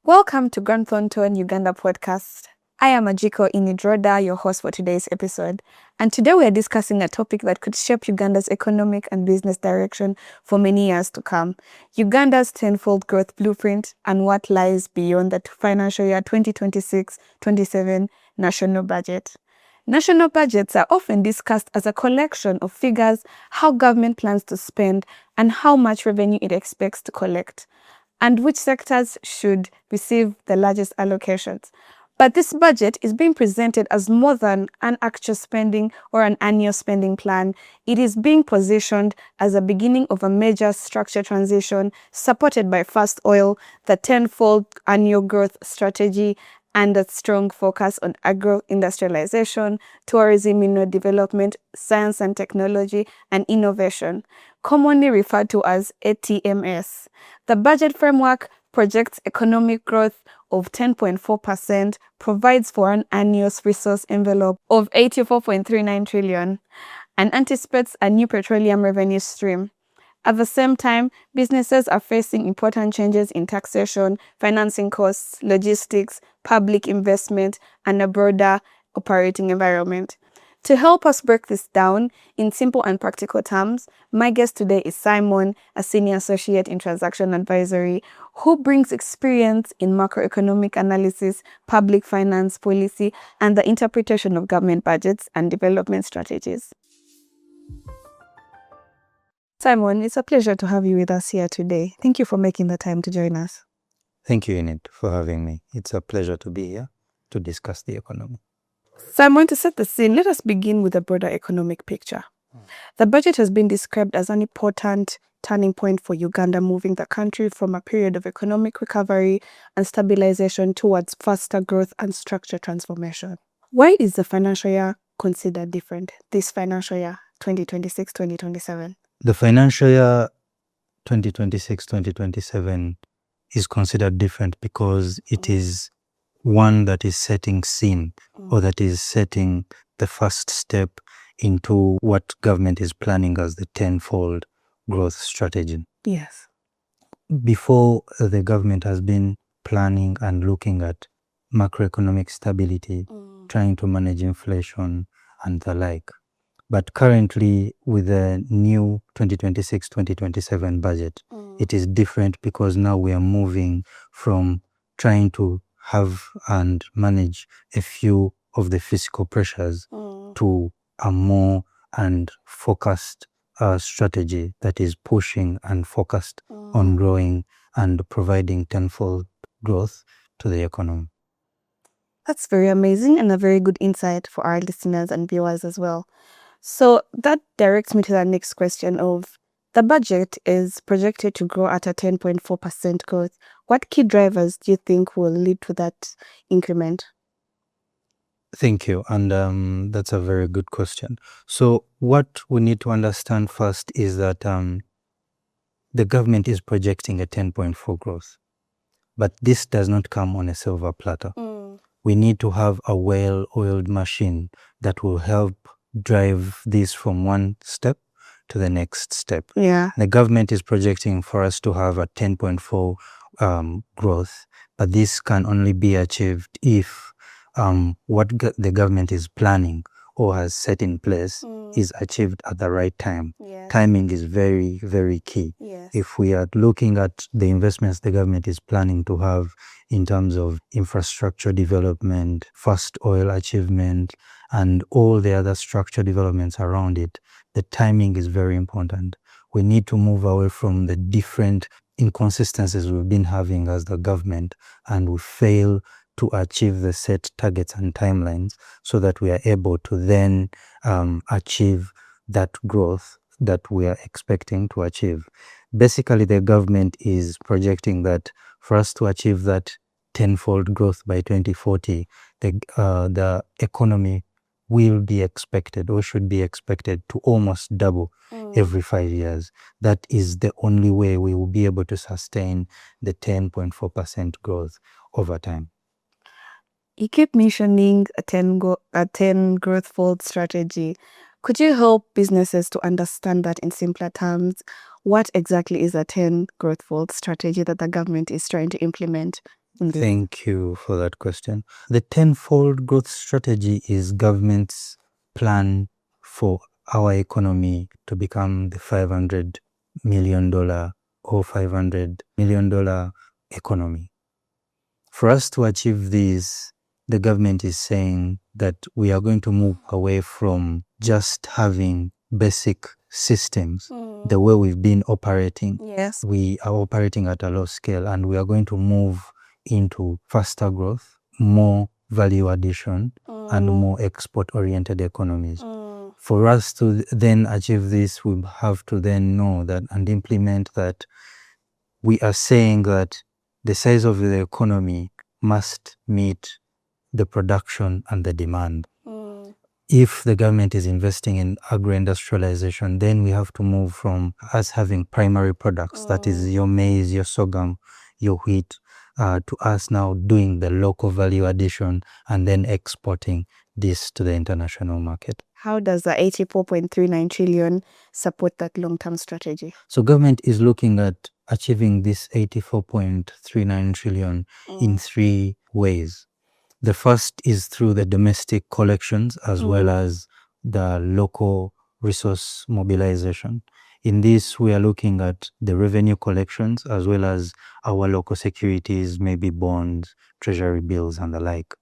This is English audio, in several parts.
Welcome to Grant Thornton Uganda Podcast. I am Ajiko Enid Rhoda, your host for today's episode. And today we are discussing a topic that could shape Uganda's economic and business direction for many years to come. Uganda's tenfold growth blueprint and what lies beyond the financial year 2026-27 national budget. National budgets are often discussed as a collection of figures, how government plans to spend, and how much revenue it expects to collect, and which sectors should receive the largest allocations. But this budget is being presented as more than an actual spending or an annual spending plan. It is being positioned as a beginning of a major structure transition supported by Fast Oil, the Tenfold Annual Growth Strategy, and a strong focus on agro-industrialisation, tourism, development, science and technology, and innovation, commonly referred to as ATMS. The budget framework projects economic growth of 10.4%, provides for an annual resource envelope of 84.39 trillion, and anticipates a new petroleum revenue stream. At the same time, businesses are facing important changes in taxation, financing costs, logistics, public investment, and a broader operating environment. To help us break this down in simple and practical terms, my guest today is Simon, a senior associate in transaction advisory, who brings experience in macroeconomic analysis, public finance policy, and the interpretation of government budgets and development strategies. Simon, it's a pleasure to have you with us here today. Thank you for making the time to join us. Thank you, Enid, for having me. It's a pleasure to be here to discuss the economy. Simon, to set the scene, let us begin with a broader economic picture. The budget has been described as an important turning point for Uganda, moving the country from a period of economic recovery and stabilization towards faster growth and structure transformation. Why is the financial year considered different, this financial year, 2026-2027? The financial year 2026-2027 is considered different because it is one that is setting scene or that is setting the first step into what government is planning as the Tenfold Growth Strategy. Yes. Before, the government has been planning and looking at macroeconomic stability, trying to manage inflation and the like. But currently, with the new 2026-2027 budget, it is different because now we are moving from trying to have and manage a few of the fiscal pressures to a more and focused strategy that is pushing and focused on growing and providing tenfold growth to the economy. That's very amazing and a very good insight for our listeners and viewers as well. So that directs me to the next question of, the budget is projected to grow at a 10.4% growth. What key drivers do you think will lead to that increment? Thank you. And that's a very good question. So what we need to understand first is that the government is projecting a 10.4 growth. But this does not come on a silver platter. We need to have a well-oiled machine that will help drive this from one step to the next step. Yeah. The government is projecting for us to have a 10.4 growth, but this can only be achieved if what the government is planning or has set in place is achieved at the right time. Yes. Timing is very, very key. Yes. If we are looking at the investments the government is planning to have in terms of infrastructure development, Fast Oil achievement, and all the other structure developments around it, the timing is very important. We need to move away from the different inconsistencies we've been having as the government, and we fail to achieve the set targets and timelines so that we are able to then achieve that growth that we are expecting to achieve. Basically, the government is projecting that for us to achieve that tenfold growth by 2040, the economy will be expected or should be expected to almost double every 5 years. That is the only way we will be able to sustain the 10.4% growth over time. You keep mentioning a 10 growth fold strategy. Could you help businesses to understand that in simpler terms? What exactly is a 10 growth fold strategy that the government is trying to implement in this? Thank you for that question. The Tenfold Growth Strategy is government's plan for our economy to become the $500 million or $500 million economy. For us to achieve this, the government is saying that we are going to move away from just having basic systems the way we've been operating. Yes. We are operating at a low scale, and we are going to move into faster growth, more value addition, and more export-oriented economies. For us to then achieve this, we have to then know that and implement that we are saying that the size of the economy must meet the production and the demand. If the government is investing in agro-industrialization, then we have to move from us having primary products, that is your maize, your sorghum, your wheat, to us now doing the local value addition and then exporting this to the international market. How does the 84.39 trillion support that long-term strategy? So government is looking at achieving this 84.39 trillion in three ways. The first is through the domestic collections as well as the local resource mobilization. In this, we are looking at the revenue collections as well as our local securities, maybe bonds, treasury bills, and the like.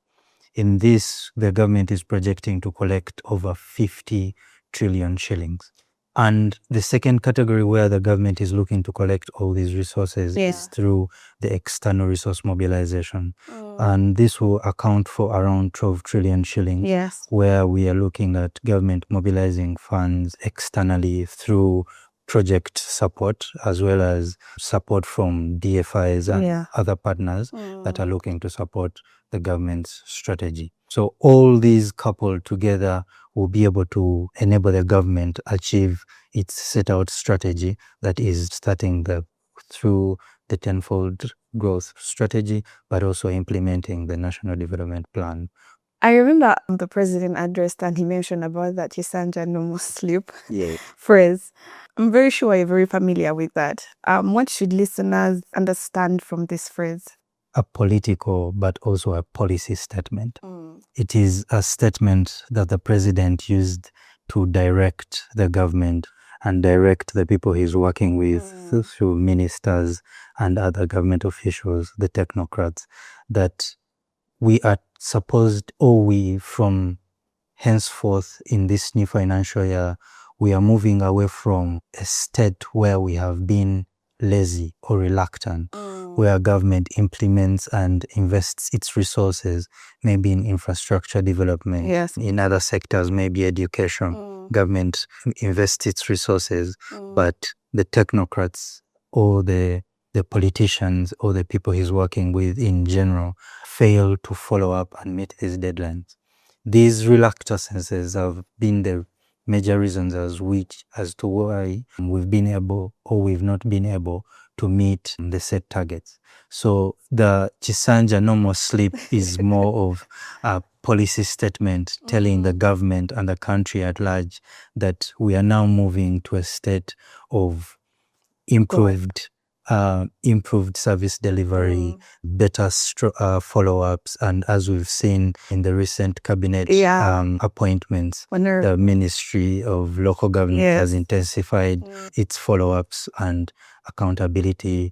In this, the government is projecting to collect over 50 trillion shillings. And the second category where the government is looking to collect all these resources is through the external resource mobilization. And this will account for around 12 trillion shillings, where we are looking at government mobilizing funds externally through project support as well as support from DFIs and other partners that are looking to support the government's strategy. So all these coupled together will be able to enable the government achieve its set out strategy that is starting through the Tenfold Growth Strategy, but also implementing the National Development Plan. I remember the president addressed and he mentioned about that Chisanja no more sleep phrase. I'm very sure you're very familiar with that. What should listeners understand from this phrase? A political but also a policy statement. It is a statement that the president used to direct the government and direct the people he's working with through ministers and other government officials, the technocrats, that we are supposed, or we from henceforth in this new financial year, we are moving away from a state where we have been lazy or reluctant, where government implements and invests its resources, maybe in infrastructure development, in other sectors, maybe education, government invests its resources, but the technocrats or the politicians or the people he's working with in general fail to follow up and meet these deadlines. These reluctances have been the major reasons as to why we've been able or we've not been able to meet the set targets. So the Chisanja no more sleep is more of a policy statement telling the government and the country at large that we are now moving to a state of improved service delivery, better follow-ups, and as we've seen in the recent cabinet appointments, the Ministry of Local Government has intensified its follow-ups and accountability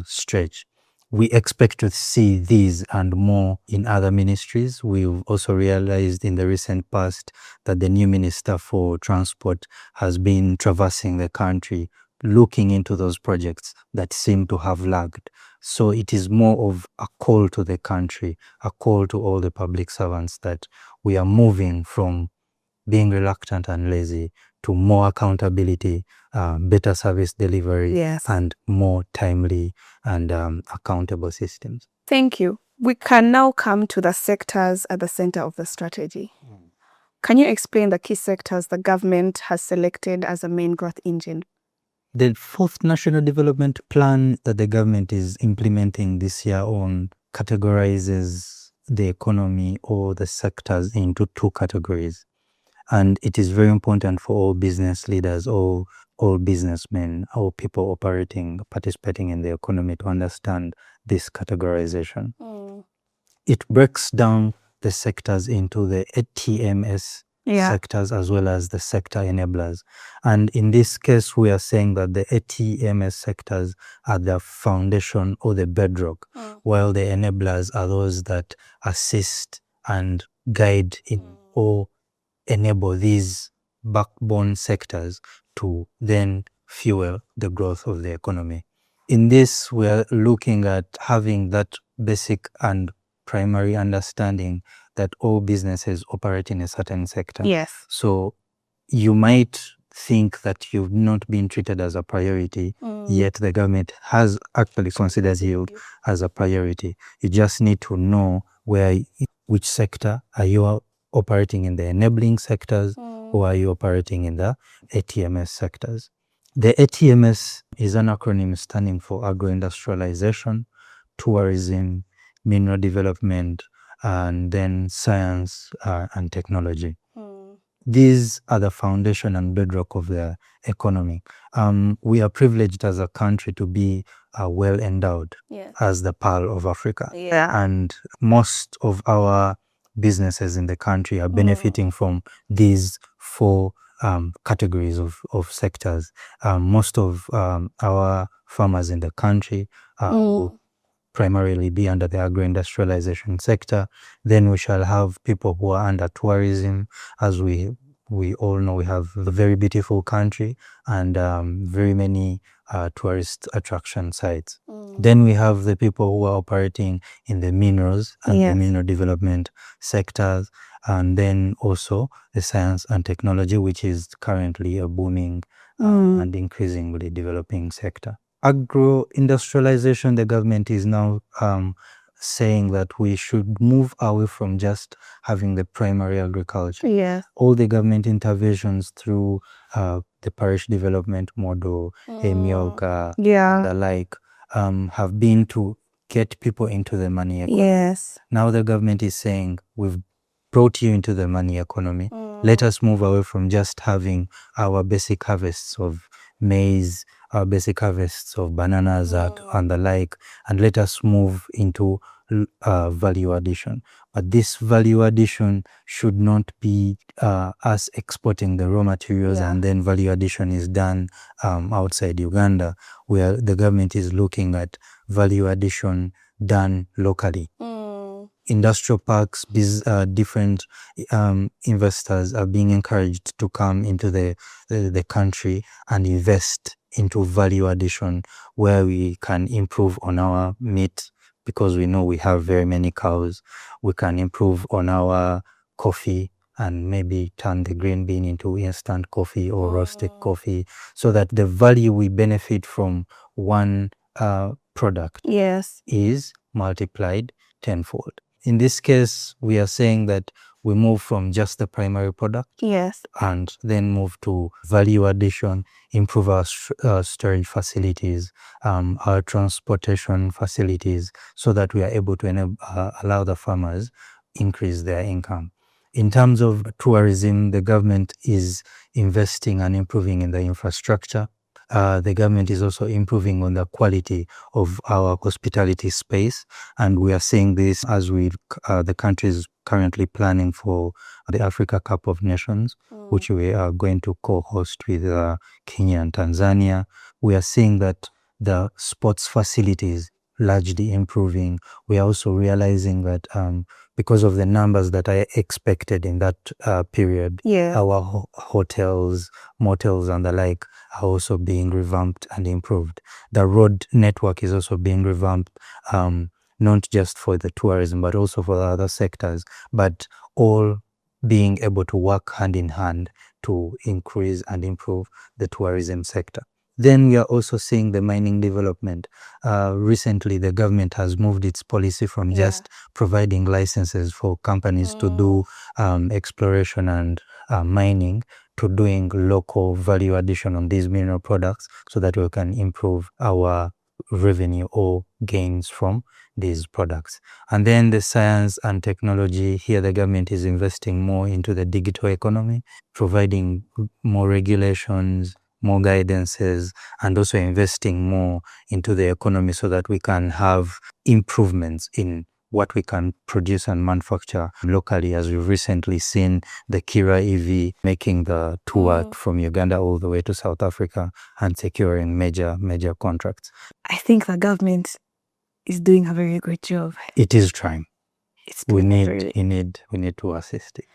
stretch. We expect to see these and more in other ministries. We've also realized in the recent past that the new Minister for Transport has been traversing the country looking into those projects that seem to have lagged. So it is more of a call to the country, a call to all the public servants that we are moving from being reluctant and lazy to more accountability, better service delivery, and more timely and accountable systems. Thank you. We can now come to the sectors at the center of the strategy. Can you explain the key sectors the government has selected as a main growth engine? The fourth National Development Plan that the government is implementing this year on categorizes the economy or the sectors into two categories. And it is very important for all business leaders, all all businessmen, all people participating in the economy to understand this categorization. It breaks down the sectors into the ATMS sectors as well as the sector enablers. And in this case, we are saying that the ATMS sectors are the foundation or the bedrock, while the enablers are those that assist and guide in or enable these backbone sectors to then fuel the growth of the economy. In this, we are looking at having that basic and primary understanding that all businesses operate in a certain sector. Yes. So you might think that you've not been treated as a priority, yet the government has actually considered you as a priority. You just need to know which sector are you operating in, the enabling sectors, or are you operating in the ATMS sectors. The ATMS is an acronym standing for Agro-industrialisation, tourism, mineral development, and then science and technology. These are the foundation and bedrock of the economy. We are privileged as a country to be well endowed as the Pearl of Africa. And most of our businesses in the country are benefiting from these four categories of sectors. Most of our farmers in the country will primarily be under the agro-industrialization sector. Then we shall have people who are under tourism. As we all know, we have a very beautiful country and very many tourist attraction sites. Then we have the people who are operating in the minerals and the mineral development sectors, and then also the science and technology, which is currently a booming and increasingly developing sector. Agro-industrialization, the government is now saying that we should move away from just having the primary agriculture. All the government interventions through the parish development model, Emioka, the like, have been to get people into the money economy. Now the government is saying, we've brought you into the money economy. Let us move away from just having our basic harvests of maize, our basic harvests of bananas and the like, and let us move into value addition. But this value addition should not be us exporting the raw materials and then value addition is done outside Uganda, where the government is looking at value addition done locally. Industrial parks, different investors are being encouraged to come into the country and invest into value addition, where we can improve on our meat, because we know we have very many cows. We can improve on our coffee and maybe turn the green bean into instant coffee or roasted coffee, so that the value we benefit from one product is multiplied tenfold. In this case, we are saying that we move from just the primary product and then move to value addition, improve our storage facilities, our transportation facilities, so that we are able to allow the farmers increase their income. In terms of tourism, the government is investing and improving in the infrastructure. The government is also improving on the quality of our hospitality space, and we are seeing this as the country is currently planning for the Africa Cup of Nations, which we are going to co-host with Kenya and Tanzania. We are seeing that the sports facilities largely improving. We are also realizing that because of the numbers that I expected in that period, our hotels, motels and the like are also being revamped and improved. The road network is also being revamped, not just for the tourism, but also for the other sectors, but all being able to work hand in hand to increase and improve the tourism sector. Then we are also seeing the mining development. Recently, the government has moved its policy from just providing licenses for companies to do exploration and mining, to doing local value addition on these mineral products, so that we can improve our revenue or gains from these products. And then the science and technology, here the government is investing more into the digital economy, providing more regulations, more guidances, and also investing more into the economy so that we can have improvements in what we can produce and manufacture locally, as we've recently seen the Kira EV making the tour from Uganda all the way to South Africa and securing major contracts. I think the government is doing a very good job. It is trying. It's We doing need to assist it.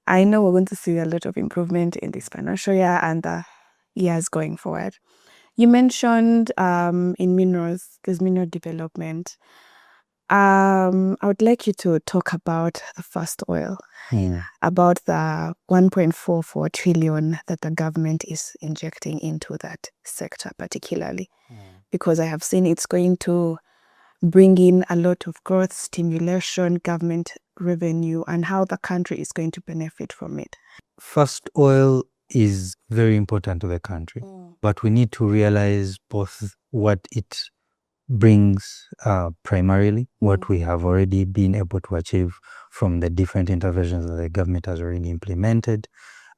I know we're going to see a lot of improvement in this financial year and the years going forward. You mentioned in minerals, there's mineral development. I would like you to talk about the first oil, about the 1.44 trillion that the government is injecting into that sector particularly, because I have seen it's going to bring in a lot of growth, stimulation, government revenue, and how the country is going to benefit from it. First oil is very important to the country, but we need to realize both what it brings primarily, what we have already been able to achieve from the different interventions that the government has already implemented,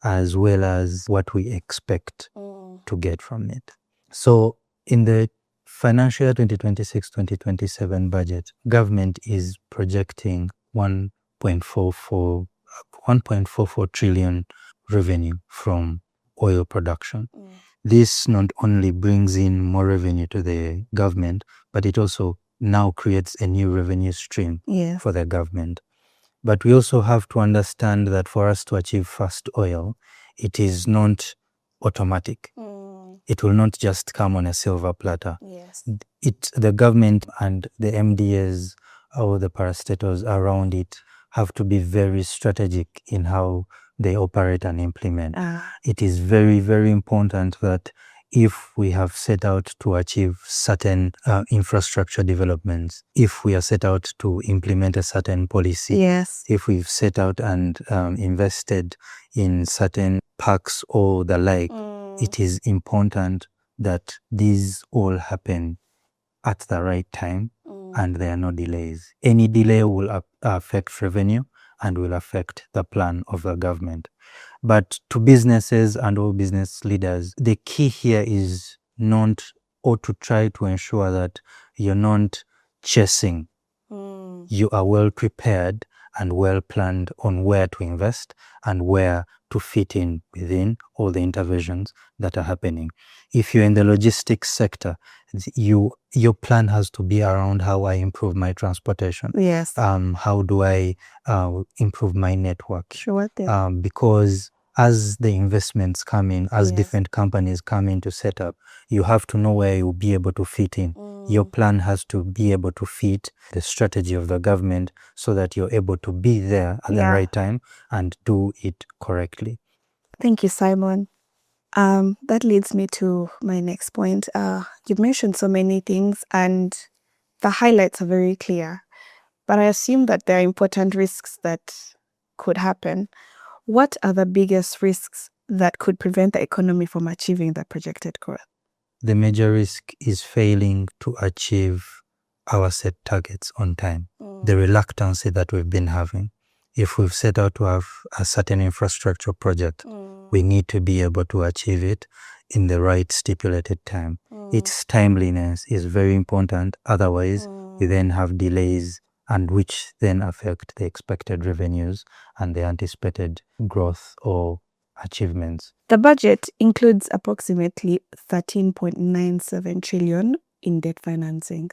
as well as what we expect to get from it. So in the financial year 2026-2027 budget, government is projecting 1.44 trillion revenue from oil production. This not only brings in more revenue to the government, but it also now creates a new revenue stream for the government. But we also have to understand that for us to achieve first oil, it is not automatic. It will not just come on a silver platter. The government and the MDAs or the parastatals around it have to be very strategic in how they operate and implement. It is very, very important that if we have set out to achieve certain infrastructure developments, if we are set out to implement a certain policy, if we've set out and invested in certain parks or the like, it is important that these all happen at the right time and there are no delays. Any delay will affect revenue and will affect the plan of the government. But to businesses and all business leaders, the key here is not, or to try to ensure that you're not chasing. You are well prepared and well planned on where to invest and where to fit in within all the interventions that are happening. If you're in the logistics sector, your plan has to be around how I improve my transportation. How do I improve my network? Because as the investments come in, as different companies come in to set up, you have to know where you'll be able to fit in. Your plan has to be able to fit the strategy of the government so that you're able to be there at the right time and do it correctly. Thank you, Simon. That leads me to my next point. You've mentioned so many things and the highlights are very clear, but I assume that there are important risks that could happen. What are the biggest risks that could prevent the economy from achieving the projected growth? The major risk is failing to achieve our set targets on time. The reluctancy that we've been having. If we've set out to have a certain infrastructure project, we need to be able to achieve it in the right stipulated time. Its timeliness is very important. Otherwise, we then have delays, and which then affect the expected revenues and the anticipated growth or achievements. The budget includes approximately 13.97 trillion in debt financing.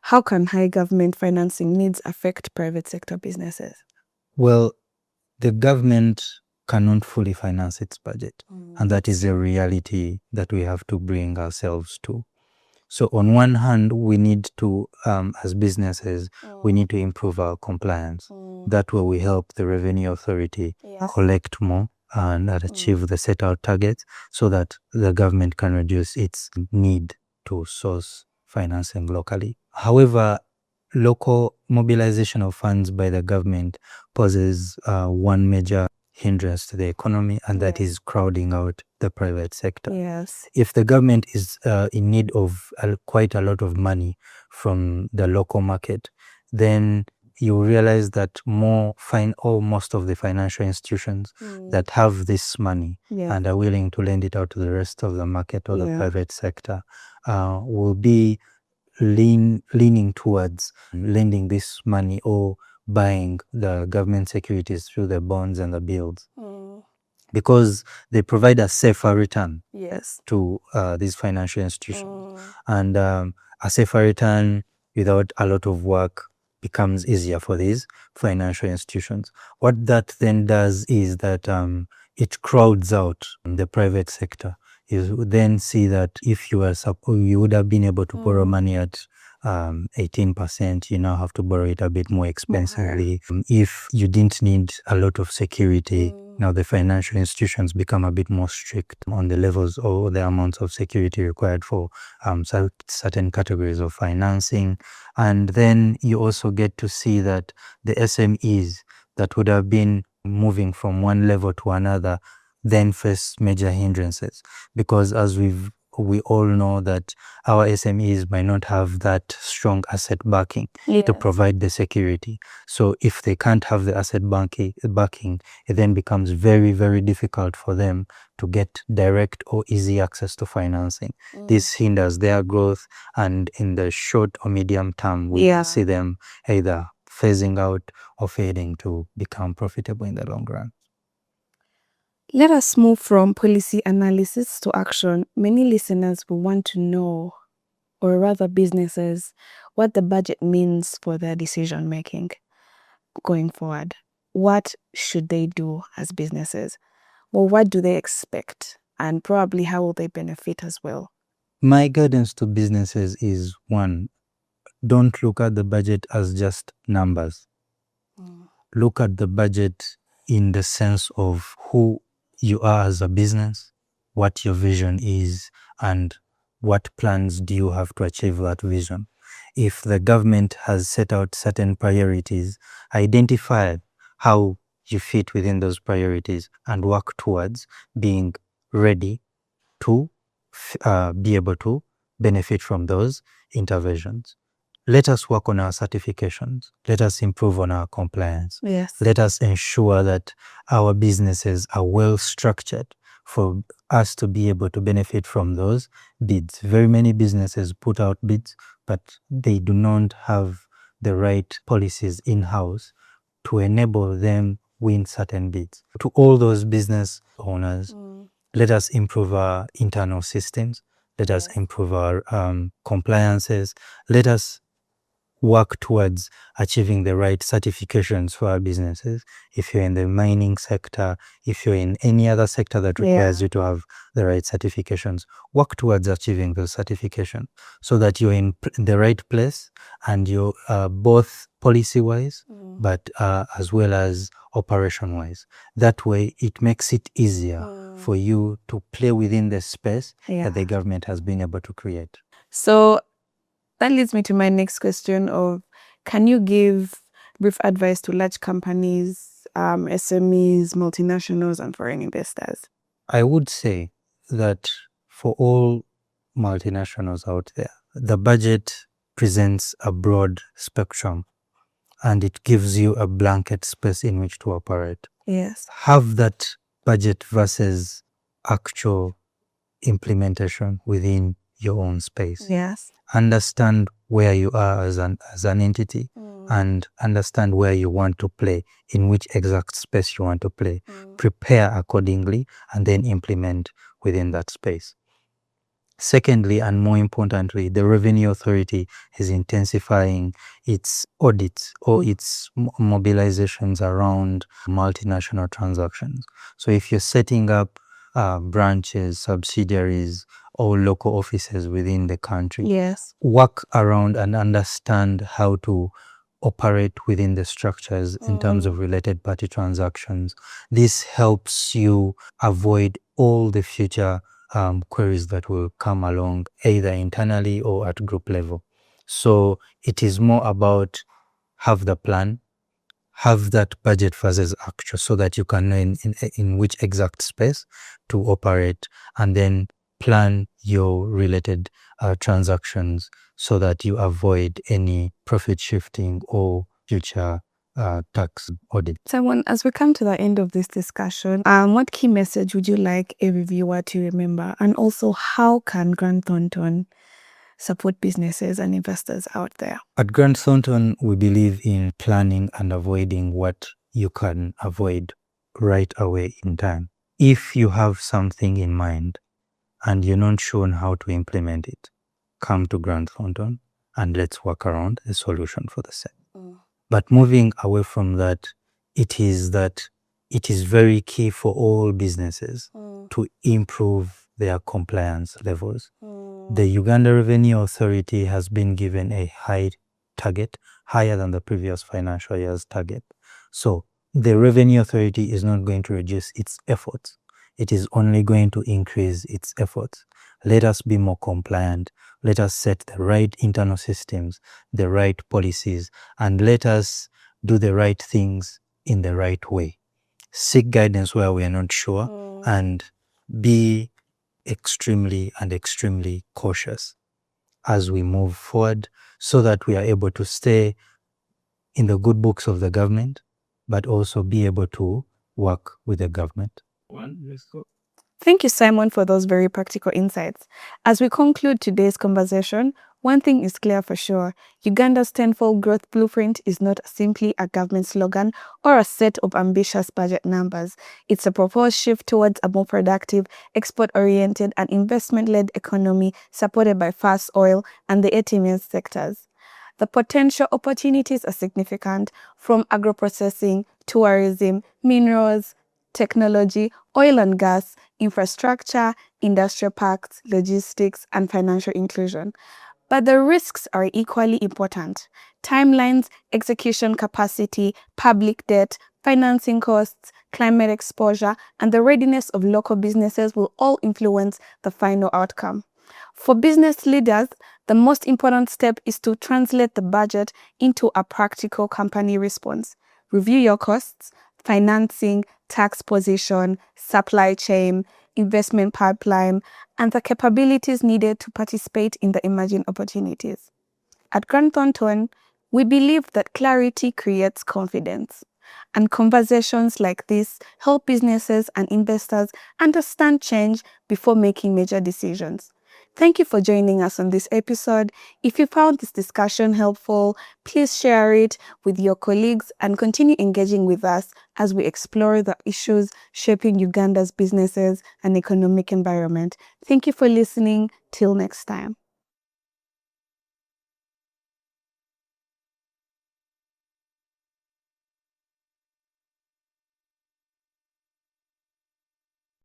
How can high government financing needs affect private sector businesses? Well, the government cannot fully finance its budget, and that is a reality that we have to bring ourselves to. So on one hand, we need to, as businesses, we need to improve our compliance. That way we help the Revenue Authority collect more and achieve the set out targets so that the government can reduce its need to source financing locally. However, local mobilization of funds by the government poses one major hindrance to the economy, and that is crowding out the private sector. If the government is in need of quite a lot of money from the local market, then you realize that most of the financial institutions that have this money and are willing to lend it out to the rest of the market or the private sector will be leaning towards lending this money or buying the government securities through the bonds and the bills, because they provide a safer return to these financial institutions. And a safer return without a lot of work becomes easier for these financial institutions. What that then does is that it crowds out the private sector. You would then see that if you would have been able to borrow money at 18%, you now have to borrow it a bit more expensively. If you didn't need a lot of security, now the financial institutions become a bit more strict on the levels or the amounts of security required for certain categories of financing. And then you also get to see that the SMEs that would have been moving from one level to another then face major hindrances, because as we all know that our SMEs might not have that strong asset backing to provide the security. So if they can't have the asset backing, it then becomes very, very difficult for them to get direct or easy access to financing. This hinders their growth, and in the short or medium term, we see them either phasing out or fading to become profitable in the long run. Let us move from policy analysis to action. Many listeners will want to know, or rather businesses, what the budget means for their decision making going forward. What should they do as businesses? Well, what do they expect? And probably how will they benefit as well? My guidance to businesses is, one, don't look at the budget as just numbers. Look at the budget in the sense of who you are as a business, what your vision is, and what plans do you have to achieve that vision. If the government has set out certain priorities, identify how you fit within those priorities and work towards being ready to be able to benefit from those interventions. Let us work on our certifications. Let us improve on our compliance. Let us ensure that our businesses are well structured for us to be able to benefit from those bids. Very many businesses put out bids, but they do not have the right policies in-house to enable them win certain bids. To all those business owners, let us improve our internal systems. Let us improve our compliances. Let us work towards achieving the right certifications for our businesses. If you're in the mining sector, if you're in any other sector that requires you to have the right certifications, work towards achieving those certifications so that you're in the right place and you're both policy-wise, but as well as operation-wise. That way, it makes it easier for you to play within the space that the government has been able to create. So that leads me to my next question of, can you give brief advice to large companies, SMEs, multinationals, and foreign investors? I would say that for all multinationals out there, the budget presents a broad spectrum and it gives you a blanket space in which to operate. Have that budget versus actual implementation within your own space. Understand where you are as an entity and understand where you want to play, in which exact space you want to play. Prepare accordingly and then implement within that space. Secondly, and more importantly, the Revenue Authority is intensifying its audits or its mobilizations around multinational transactions. So if you're setting up branches, subsidiaries, or local offices within the country, work around and understand how to operate within the structures in terms of related party transactions. This helps you avoid all the future queries that will come along either internally or at group level. So it is more about have the plan, have that budget versus actual, so that you can know in which exact space to operate, and then plan your related transactions so that you avoid any profit shifting or future tax audit. Simon, as we come to the end of this discussion, what key message would you like a reviewer to remember? And also, how can Grant Thornton support businesses and investors out there? At Grant Thornton, we believe in planning and avoiding what you can avoid right away in time. If you have something in mind and you're not sure on how to implement it, come to Grant Thornton and let's work around a solution for the same. But moving away from that it is very key for all businesses to improve their compliance levels. The Uganda Revenue Authority has been given a high target, higher than the previous financial year's target. So the Revenue Authority is not going to reduce its efforts. It is only going to increase its efforts. Let us be more compliant. Let us set the right internal systems, the right policies, and let us do the right things in the right way. Seek guidance where we are not sure and be extremely cautious as we move forward so that we are able to stay in the good books of the government, but also be able to work with the government. Thank you, Simon, for those very practical insights. As we conclude today's conversation, one thing is clear for sure. Uganda's Tenfold Growth Blueprint is not simply a government slogan or a set of ambitious budget numbers. It's a proposed shift towards a more productive, export-oriented and investment-led economy supported by fast oil and the ATMS sectors. The potential opportunities are significant, from agro-processing, tourism, minerals, technology, oil and gas, infrastructure, industrial parks, logistics, and financial inclusion. But the risks are equally important. Timelines, execution capacity, public debt, financing costs, climate exposure, and the readiness of local businesses will all influence the final outcome. For business leaders, the most important step is to translate the budget into a practical company response. Review your costs, financing, tax position, supply chain, investment pipeline, and the capabilities needed to participate in the emerging opportunities. At Grant Thornton, we believe that clarity creates confidence, and conversations like this help businesses and investors understand change before making major decisions. Thank you for joining us on this episode. If you found this discussion helpful, please share it with your colleagues and continue engaging with us as we explore the issues shaping Uganda's businesses and economic environment. Thank you for listening. Till next time.